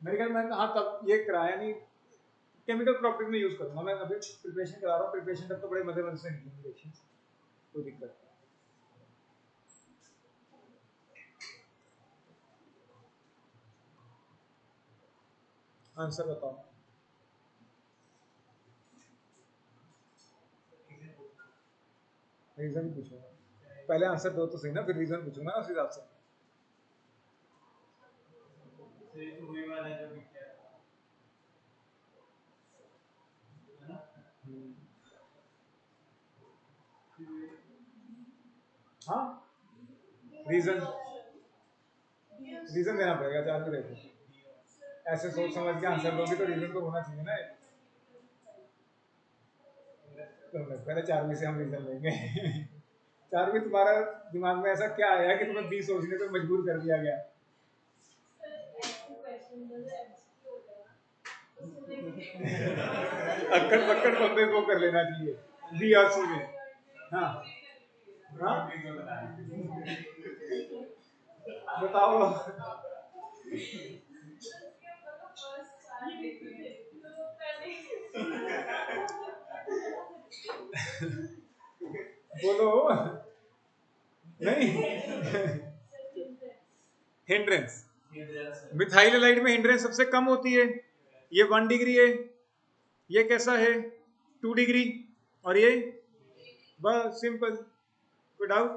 मेरे ख्याल में हाँ तब ये कराया नहीं, केमिकल प्रॉपर्टीज में यूज करूंगा मैं, अभी प्रिपरेशन करा रहा हूँ, प्रिपरेशन तक तो बड़े मजे मजे से निकलेंगे रिएक्शंस, कोई दिक्कत नहीं। आंसर बताओ, रीजन पूछूंगा पहले, आंसर दो तो सही ना, फिर रीजन पूछूंगा उस हिसाब से। हाँ रीजन रीजन देना पड़ेगा, चार भी देखो, ऐसे सोच समझ के आंसर दोगे तो रीजन तो होना चाहिए ना। तो पहले चार में से हम रीजन लेंगे। चार में तुम्हारा दिमाग में ऐसा क्या आया कि तुम्हें 20 सोचने पे मजबूर कर दिया गया? अक्कड़ पक्कड़ पंपे को कर लेना चाहिए बी और सी में। हाँ हाँ बताओ। बोलो नहीं। हिंड्रेंस, मिथाइल हैलाइड में हिंड्रेंस सबसे कम होती है, ये 1 डिग्री है, ये कैसा है 2 डिग्री, और ये बस सिंपल। कोई डाउट?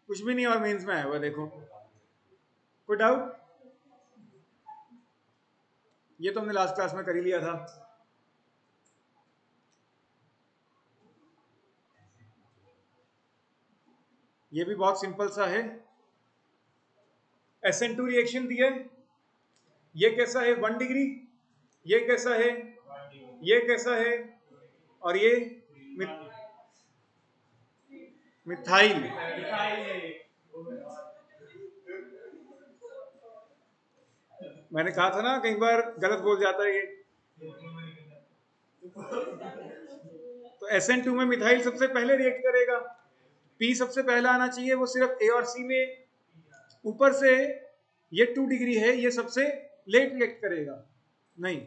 कुछ भी नहीं, और मेंस में आया हुआ देखो, कोई डाउट? ये तो हमने लास्ट क्लास में कर ही लिया था। ये भी बहुत सिंपल सा है, SN2 रिएक्शन दिया है, ये कैसा है 1 डिग्री, ये कैसा है, ये कैसा है, और ये मिथाइल। मैंने कहा था ना कई बार गलत बोल जाता है ये। तो SN2 में मिथाइल सबसे पहले रिएक्ट करेगा, P सबसे पहला आना चाहिए, वो सिर्फ A और C में, ऊपर से ये 2 डिग्री है, ये सबसे लेट रिएक्ट करेगा। नहीं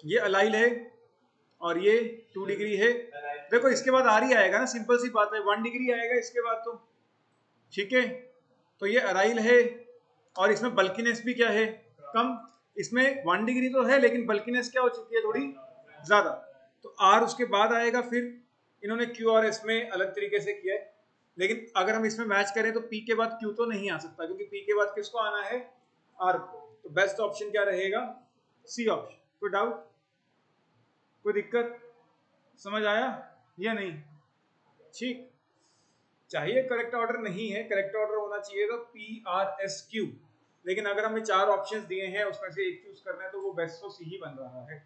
ये अलाइल है, और ये 2 डिग्री है। देखो इसके बाद आर ही आएगा ना, सिंपल सी बात है, 1 डिग्री आएगा इसके बाद तो, ठीक है। तो ये अराइल है, और इसमें बल्कीनेस भी क्या है, कम। इसमें 1 डिग्री तो है, लेकिन बल्कीनेस क्या हो चुकी है, थोड़ी ज्यादा। तो आर उसके बाद आएगा, फिर इन्होंने क्यू और एस में अलग तरीके से किया है, लेकिन अगर हम इसमें मैच करें तो पी के बाद क्यू तो नहीं आ सकता, क्योंकि पी के बाद किसको आना है, आर को। तो बेस्ट ऑप्शन क्या रहेगा, सी ऑप्शन। कोई डाउट, कोई दिक्कत, समझ आया या नहीं? ठीक, चाहिए करेक्ट ऑर्डर नहीं है, करेक्ट ऑर्डर होना चाहिए तो PRSQ, लेकिन अगर हमें 4 ऑप्शंस दिए हैं उसमें से एक चूज करना है तो वो बेस्ट तो सी ही बन रहा है।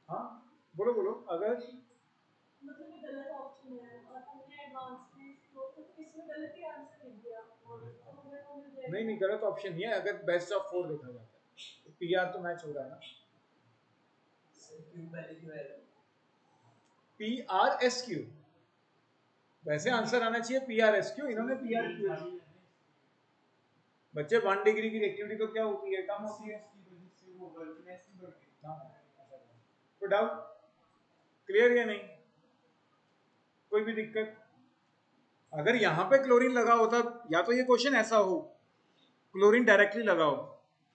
हाँ बोलो बोलो, अगर मतलब ये गलत ऑप्शन है और हमने एडवांस में तो इसमें गलत ही आंसर लिख दिया, तो हमें वो मिल जाएगा। नहीं गलत ऑप्शन नहीं है, अगर बेस्ट ऑफ 4 देखा जाता है तो PR तो मैच हो रहा है ना। PRSQ, वैसे आंसर आना चाहिए PRSQ, इन्होंने PRQ। बच्चे 1 डिग्री की रिएक्टिविटी तो क्या होती है, कम होती है। कोई डाउट, क्लियर या नहीं, कोई भी दिक्कत? अगर यहाँ पे क्लोरीन लगा होता, या तो ये क्वेश्चन ऐसा हो क्लोरीन डायरेक्टली लगाओ,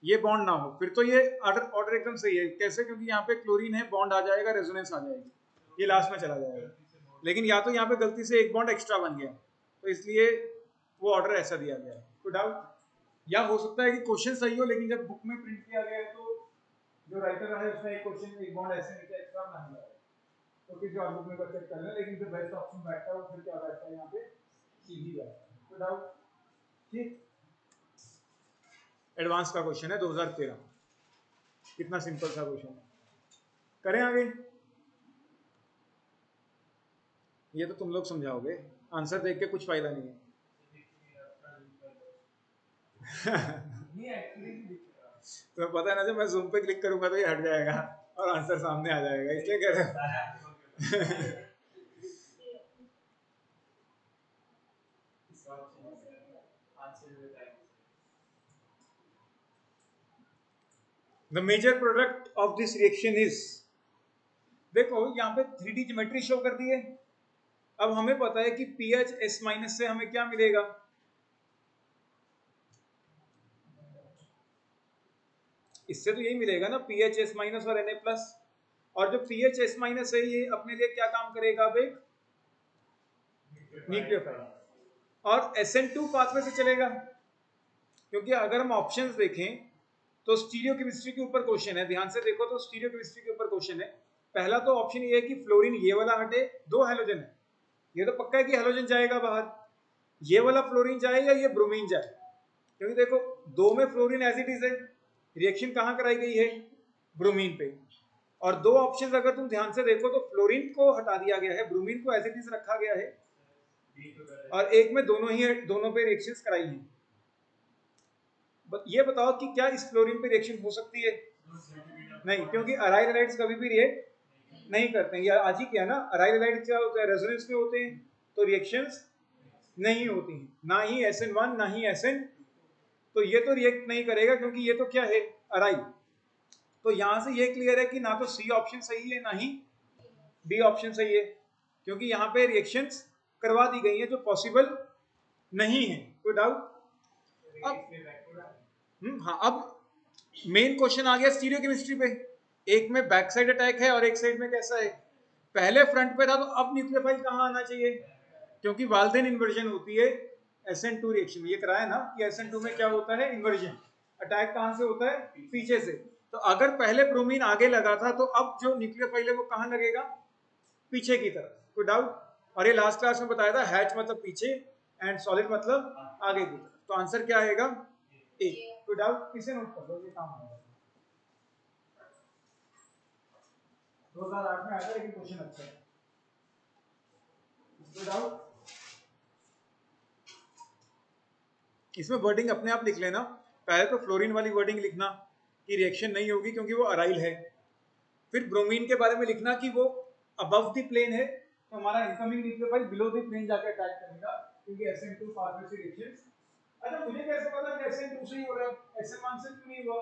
ये बॉन्ड ना हो, फिर तो ये ऑर्डर एकदम सही है। कैसे? क्योंकि यहाँ पे क्लोरीन है, बॉन्ड आ जाएगा, रेजोनेंस आ जाएगी, ये लास्ट में चला जाएगा। लेकिन या तो यहाँ पे गलती से एक बॉन्ड एक्स्ट्रा बन गया, तो इसलिए वो ऑर्डर ऐसा दिया गया है। कोई डाउट? या हो सकता है कि क्वेश्चन सही हो, लेकिन जब बुक में प्रिंट किया गया है तो जो राइटर है उसने एक क्वेश्चन एक बॉन्ड ऐसे नीचे एक्स्ट्रा बना दिया है, तो किसी और बुक में बस चेक कर लें, लेकिन जो बेस्ट ऑप्शन बैठता है वो फिर क्या बैठता है यहाँ पे, सीधी बैठता है। कोई डाउट? ठीक, एडवांस का क्वेश्चन है 2013, कितना सिंपल सा क्वेश्चन है। करें आगे? ये तो तुम लोग समझाओगे, आंसर देख के कुछ फायदा नहीं है। तो पता है ना, जब मैं जूम पे क्लिक करूंगा तो ये हट जाएगा और आंसर सामने आ जाएगा, इसलिए कह रहे हो। The major product of this reaction is, देखो यहाँ पे 3D ज्योमेट्री शो कर दी है। अब हमें पता है कि पीएच एस माइनस से हमें क्या मिलेगा, इससे तो यही मिलेगा ना, पीएच एस माइनस और Na प्लस। और जो पीएच एस माइनस है ये अपने लिए क्या काम करेगा, अब एक न्यूक्लियोफाइल और SN2 पाथवे से चलेगा। क्योंकि अगर हम ऑप्शंस देखें तो स्टीरियोकेमिस्ट्री के ऊपर क्वेश्चन है, ध्यान से देखो तो स्टीरियोकेमिस्ट्री के ऊपर क्वेश्चन है। पहला तो ऑप्शन ये है कि फ्लोरीन ये वाला हटे, 2 हैलोजन है, ये तो पक्का है कि हैलोजन जाएगा बाहर, ये वाला फ्लोरीन जाए या ये ब्रोमीन जाए, क्योंकि देखो 2 में फ्लोरीन एज इट इज है, रिएक्शन कहाँ कराई गई है, ब्रोमीन पे। और 2 ऑप्शंस अगर तुम ध्यान से देखो तो फ्लोरीन को हटा दिया गया है, ब्रोमीन को एज इट इज रखा गया है, और एक में दोनों पे रिएक्शंस कराई हैं। ये बताओ कि क्या इस फ्लोरीन पे रिएक्शन हो सकती है, नहीं, क्योंकि अराइल हैलाइड्स कभी भी रिएक्ट नहीं करते हैं। या आज ही क्या ना, अराइल हैलाइड्स क्या होता है, रेजोनेंस में होते हैं, तो रिएक्शंस नहीं होती हैं, ना ही SN1 ना ही SN, तो ये तो रिएक्ट नहीं करेगा क्योंकि ये तो क्या है, अराइल। तो यहां से ये क्लियर है कि ना तो सी ऑप्शन सही है ना ही बी ऑप्शन सही है, क्योंकि यहाँ पे रिएक्शंस करवा दी गई है जो पॉसिबल नहीं है। कोई डाउट? हाँ, अब मेन क्वेश्चन आ गया स्टीरियोकेमिस्ट्री पे। एक में बैक साइड अटैक है और एक साइड में कैसा है, पहले फ्रंट पे था, तो अब न्यूक्लियोफाइल कहाँ आना चाहिए, क्योंकि वाल्देन इन्वर्जन होती है SN2 रिएक्शन में। ये कराया ना कि SN2 में क्या होता है, इन्वर्जन, अटैक कहाँ से होता है, पीछे से। तो अगर पहले ब्रोमीन आगे लगा था तो अब जो न्यूक्लियोफाइल है वो कहाँ लगेगा, पीछे की तरफ। कोई डाउट? और ये लास्ट क्लास में बताया था, हैच मतलब पीछे एंड सॉलिड मतलब आगे की तरफ। तो आंसर क्या आएगा, ए। कोई डाउट? किसे नोट कर लो, ये काम आएगा। 2008 में आया था लेकिन क्वेश्चन अच्छा है। कोई डाउट? इसमें वर्डिंग अपने आप लिख लेना। पहले तो फ्लोरीन वाली वर्डिंग लिखना कि रिएक्शन नहीं होगी क्योंकि वो अराइल है। फिर ब्रोमीन के बारे में लिखना कि वो अबव द प्लेन है, तो हमारा incoming nucleophile below the plane जाकर अटैक करेगा, क्योंकि SN2 पाथवे से रिएक्शंस। अच्छा, मुझे कैसे पता कि SN2 से ही हो रहा है, SN1 से क्यों नहीं हुआ?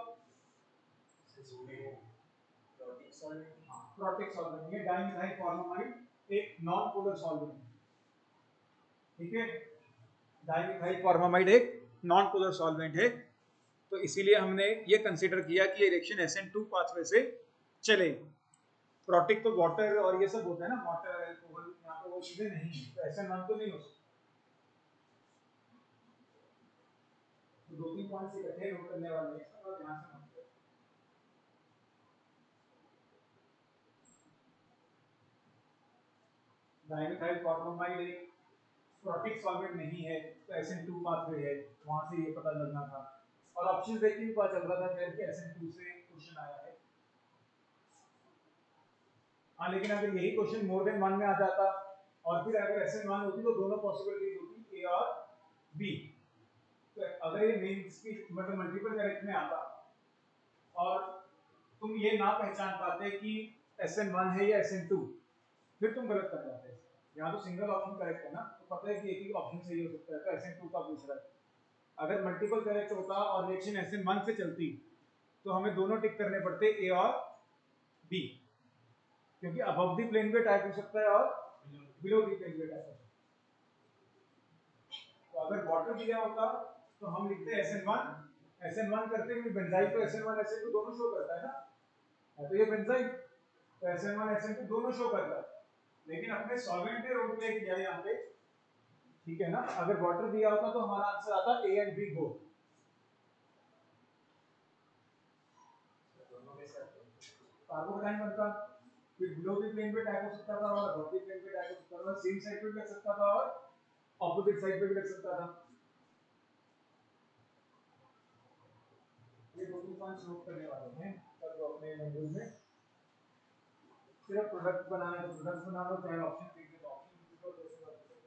प्रोटिक सॉल्वेंट, ये डाइमिथाइल फॉर्मामाइड एक नॉन पोलर सॉल्वेंट है, ठीक है, डाइमिथाइल फॉर्मामाइड एक नॉन पोलर सॉल्वेंट है। तो इसीलिए हमने ये कंसीडर किया कि ये रिएक्शन SN2 पाथवे से चलेगी। प्रोटिक तो वाटर और ये सब होता है ना, वाटर अल्कोहल, यहाँ पे वो चीजें नहीं है, तो SN1 तो नहीं हो सकता। तो 2-3 पॉइंट्स इकट्ठे नोट करने वाले हैं, और ध्यान से नोट करें। डाइमिथाइल फॉर्मामाइड एक प्रोटिक सॉल्वेंट नहीं है, तो SN2 पाथवे है, वहां से ये पता लगना था। और ऑप्शन देख के भी पता चल रहा था कि SN2 से क्वेश्चन आया है। हाँ, लेकिन अगर यही क्वेश्चन मोर देन 1 में आ जाता और फिर अगर SN1 होती तो दोनों पॉसिबिलिटीज होती, A और B। तो अगर ये मेंस की मतलब मल्टीपल करेक्ट में आता और तुम ये ना पहचान पाते कि SN1 है या SN2, फिर तुम गलत कर जाते। यहाँ तो सिंगल ऑप्शन करेक्ट है ना, तो पता है कि एक ही ऑप्शन सही हो सकता है, तो SN2 का पूछ रहा है। अगर मल्टीपल करेक्ट होता और रिएक्शन SN1 से चलती तो हमें दोनों टिक करने पड़ते, A और B, क्योंकि अबव द प्लेन पे अटैक हो सकता है और बिलो द प्लेन पे अटैक हो सकता है। तो अगर वाटर दिया होता तो हम लिखते SN1 करते हुए बेंजाइल, तो SN1 SN2 दोनों शो करता है ना, तो ये बेंजाइल, तो SN1 SN2 दोनों शो करता है। लेकिन अपने सॉल्वेंट ने रोल प्ले किया यहाँ पे, ठीक है ना। अगर वाटर दिया होता तो हमारा आंसर आता A and B go. Carbocation बनता, फिर बिलो द प्लेन पे अटैक हो सकता था और अबव द प्लेन पे अटैक हो सकता था, सेम साइड पे भी लग सकता था और ऑपोजिट साइड पे भी लग सकता था। ये 2-3 पॉइंट्स नोट करने वाले हैं तब तो अपने मॉड्यूल में। सिर्फ प्रोडक्ट बनाना है तो प्रोडक्ट बना लो, चाहे ऑप्शन लिख दो ऑप्शन लिख दो, जैसे बात करें।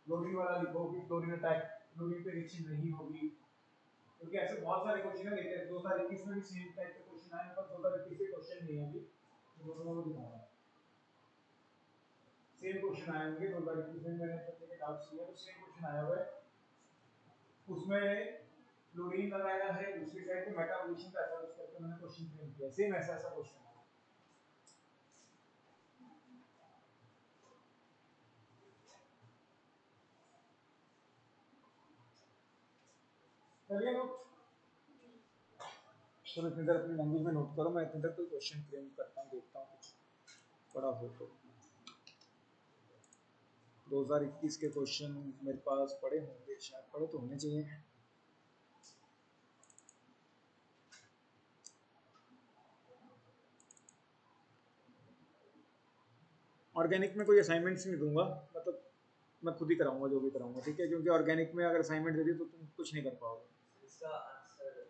क्लोरीन वाला लिखो कि क्लोरीन अटैक, क्लोरीन पे रिएक्शन नहीं होगी, क्योंकि ऐसे बहुत सारे क्वेश्चन है। लेकिन 2021 में भी सेम टाइप के क्वेश्चन आए, पर 2021 के क्वेश्चन नहीं है अभी, तो दोनों को दिखा रहा है। सेम क्वेश्चन आए होंगे 2021 में, मैंने अपने डाउट्स किया तो सेम क्वेश्चन आया हुआ है। उसमें क्लोरीन लगाया है, दूसरी साइड पे मेटाबॉलिज्म का ऐसा कुछ करके मैंने क्वेश्चन फ्रेम किया, सेम ऐसा ऐसा क्वेश्चन है। चलिए लोग, तो इतनी देर अपनी लैंग्वेज में नोट करो, मैं इतनी देर कोई क्वेश्चन फ्रेम करता हूँ, देखता हूँ कुछ बड़ा हो तो। 2021 के क्वेश्चन मेरे पास पड़े होंगे, शायद पड़े तो होने चाहिए। ऑर्गेनिक में कोई असाइनमेंट्स नहीं दूंगा, मतलब मैं खुद ही कराऊंगा जो भी कराऊंगा, ठीक है, क्योंकि ऑर्गेनिक में अगर असाइनमेंट दे दी तो तुम कुछ नहीं कर पाओगे। इसका आंसर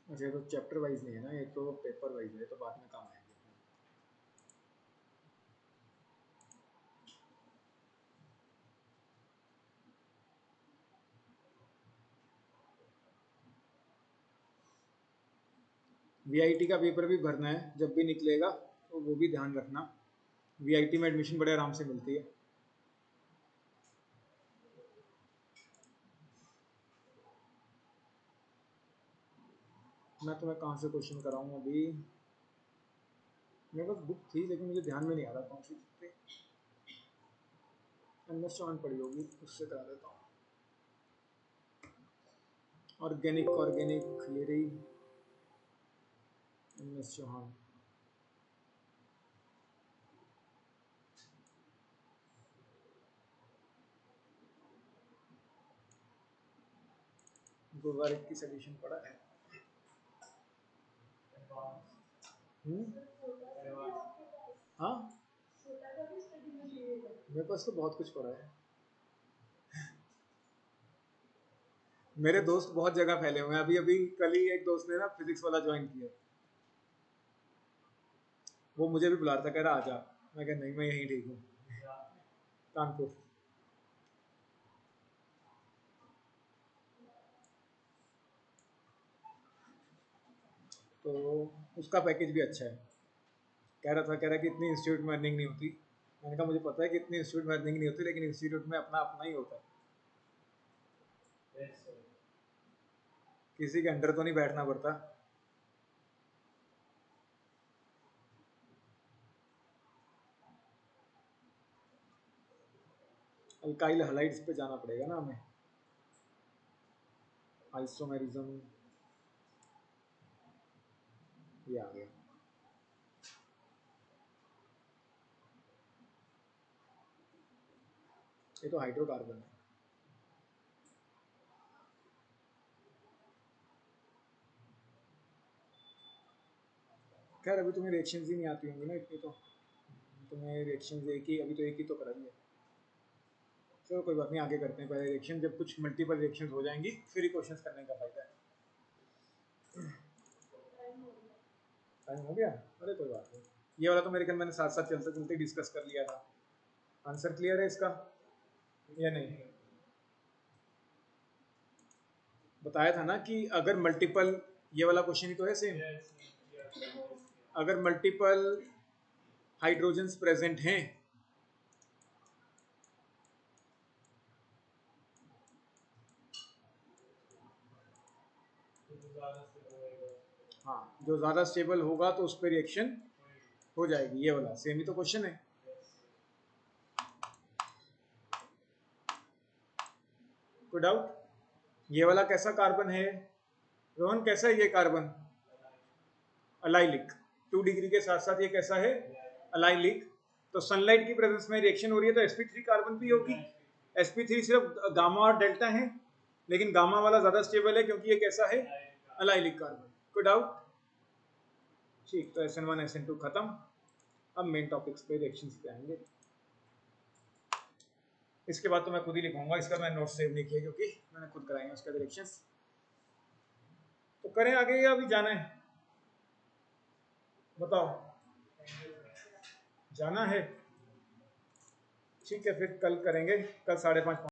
अच्छा, ये तो चैप्टर वाइज नहीं है ना, ये तो पेपर वाइज है, तो बाद में काम आएंगे। वीआईटी का पेपर भी भरना है, जब भी निकलेगा तो वो भी ध्यान रखना। वीआईटी में एडमिशन बड़े आराम से मिलती है। मैं तुम्हें कहाँ से क्वेश्चन कराऊँ अभी, मेरे पास बुक थी लेकिन मुझे ध्यान में नहीं आ रहा कौन सी बुक थी। एम एस चौहान पढ़ी होगी, उससे करा देता हूँ। ऑर्गेनिक ऑर्गेनिक ये रही, एम एस चौहान। गुरुवार की सजेशन पड़ा है। हाँ, मेरे पास तो बहुत कुछ पड़ा है। मेरे दोस्त बहुत जगह फैले हुए हैं। अभी अभी कल ही एक दोस्त ने ना फिजिक्स वाला ज्वाइन किया, वो मुझे भी बुला रहा था, कह रहा आजा। मैं कह नहीं, मैं यहीं ठीक हूँ, कानपुर। तो उसका पैकेज भी अच्छा है। कह रहा कि इतनी इंस्टीट्यूट में अर्निंग नहीं होती। मैंने कहा मुझे पता है कि इतनी इंस्टीट्यूट में अर्निंग नहीं होती, लेकिन इंस्टीट्यूट में अपना अपना ही होता है, किसी के अंडर तो नहीं बैठना पड़ता। अल्काइल हलाइड्स पे जाना पड़ेगा ना हमें, आइसोमेरिज्म, ये आ गया। ये तो हाइड्रोकार्बन है। खैर अभी तुम्हें रिएक्शंस ही नहीं आती होंगी ना इतनी, तो तुम्हें रिएक्शंस एक ही, अभी तो एक ही तो कराई है। चलो कोई बात नहीं, आगे करते हैं पहले रिएक्शन। जब कुछ मल्टीपल रिएक्शंस हो जाएंगी फिर ही क्वेश्चंस करने का फायदा है। टाइम हो गया? अरे कोई बात नहीं, ये वाला तो मेरे ख्याल मैंने साथ साथ चलते चलते डिस्कस कर लिया था। आंसर क्लियर है इसका या नहीं? बताया था ना कि अगर मल्टीपल, ये वाला क्वेश्चन ही तो है सेम, अगर मल्टीपल हाइड्रोजन्स प्रेजेंट हैं हाँ, जो ज़्यादा स्टेबल होगा तो उस पर रिएक्शन हो जाएगी। ये वाला सेम ही तो क्वेश्चन है। कोई डाउट? ये वाला कैसा कार्बन है रोहन, कैसा है ये कार्बन? अलाइलिक। 2 डिग्री के साथ साथ ये कैसा है? अलाइलिक। तो सनलाइट की प्रेजेंस में रिएक्शन हो रही है तो sp3 कार्बन भी होगी। sp3 सिर्फ गामा और डेल्टा है, लेकिन गामा वाला ज्यादा स्टेबल है क्योंकि ये कैसा है? Allylic carbon. कोई डाउट? ठीक, तो SN1 SN2 खत्म। अब मेन टॉपिक्स पे रिएक्शंस पे आएंगे। इसके बाद तो मैं खुद ही लिखूंगा, इसका मैं नोट सेव नहीं किया क्योंकि मैंने खुद कराएंगे उसका रिएक्शंस। तो करें आगे या अभी जाना है? बताओ, जाना है? ठीक है, फिर कल करेंगे, कल 5:30